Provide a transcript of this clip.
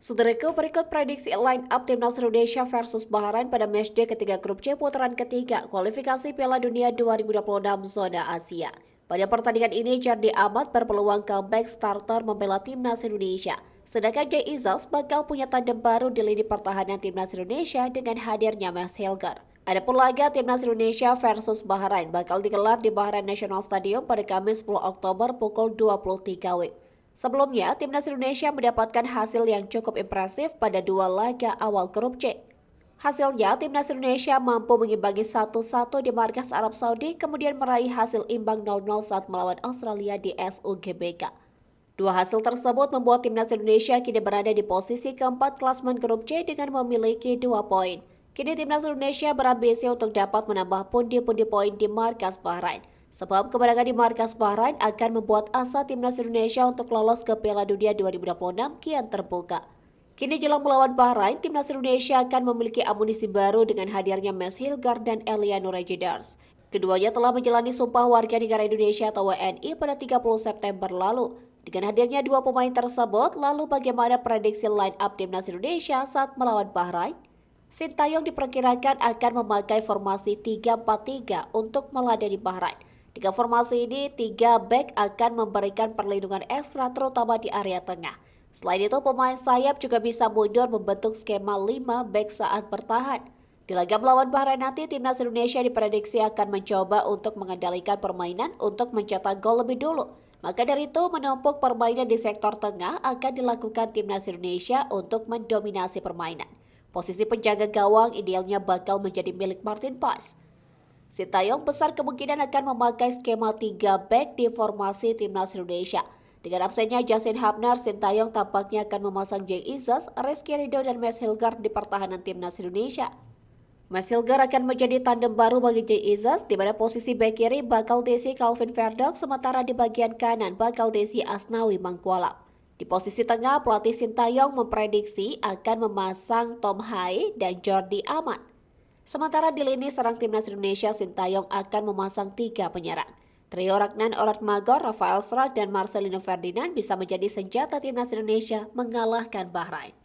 Saudaraku, berikut prediksi line up Timnas Indonesia versus Bahrain pada matchday ketiga grup C putaran ketiga kualifikasi Piala Dunia 2026 zona Asia. Pada pertandingan ini, Jordi Amat berpeluang comeback starter membela Timnas Indonesia. Sedangkan Jay Izzels bakal punya tandem baru di lini pertahanan Timnas Indonesia dengan hadirnya Max Hilger. Adapun laga Timnas Indonesia versus Bahrain bakal digelar di Bahrain National Stadium pada Kamis 10 Oktober pukul 23 WIB. Sebelumnya, Timnas Indonesia mendapatkan hasil yang cukup impresif pada dua laga awal grup C. Hasilnya, Timnas Indonesia mampu mengimbangi 1-1 di markas Arab Saudi, kemudian meraih hasil imbang 0-0 saat melawan Australia di SUGBK. Dua hasil tersebut membuat Timnas Indonesia kini berada di posisi keempat klasmen grup C dengan memiliki 2 poin. Kini Timnas Indonesia berambisi untuk dapat menambah pundi-pundi poin di markas Bahrain. Sebab kemenangan di markas Bahrain akan membuat asa Timnas Indonesia untuk lolos ke Piala Dunia 2026 kian terbuka. Kini jelang melawan Bahrain, Timnas Indonesia akan memiliki amunisi baru dengan hadirnya Max Hilger dan Eliano Regidars. Keduanya telah menjalani sumpah warga negara Indonesia atau WNI pada 30 September lalu. Dengan hadirnya dua pemain tersebut, lalu bagaimana prediksi line up Timnas Indonesia saat melawan Bahrain? Sintayong diperkirakan akan memakai formasi 3-4-3 untuk meladeni Bahrain. Tiga formasi ini, 3 back akan memberikan perlindungan ekstra terutama di area tengah. Selain itu, pemain sayap juga bisa mundur membentuk skema 5 back saat bertahan. Di laga melawan Bahrain nanti, Timnas Indonesia diprediksi akan mencoba untuk mengendalikan permainan untuk mencetak gol lebih dulu. Maka dari itu, menumpuk permainan di sektor tengah akan dilakukan Timnas Indonesia untuk mendominasi permainan. Posisi penjaga gawang idealnya bakal menjadi milik Martin Paes. Sintayong besar kemungkinan akan memakai skema 3 back di formasi Timnas Indonesia. Dengan absennya Justin Hubner, Sintayong tampaknya akan memasang Jay Izzels, Rizky Ridho, dan Max Hilger di pertahanan Timnas Indonesia. Max Hilger akan menjadi tandem baru bagi Jay Izzels, di mana posisi back kiri bakal diisi Calvin Verdonk, sementara di bagian kanan bakal diisi Asnawi Mangkualam. Di posisi tengah, pelatih Sintayong memprediksi akan memasang Tom Hae dan Jordi Amat. Sementara di lini serang Timnas Indonesia, Sintayong akan memasang 3 penyerang. Trio Ragnan Oratmagor, Rafael Struijk, dan Marcelino Ferdinand bisa menjadi senjata Timnas Indonesia mengalahkan Bahrain.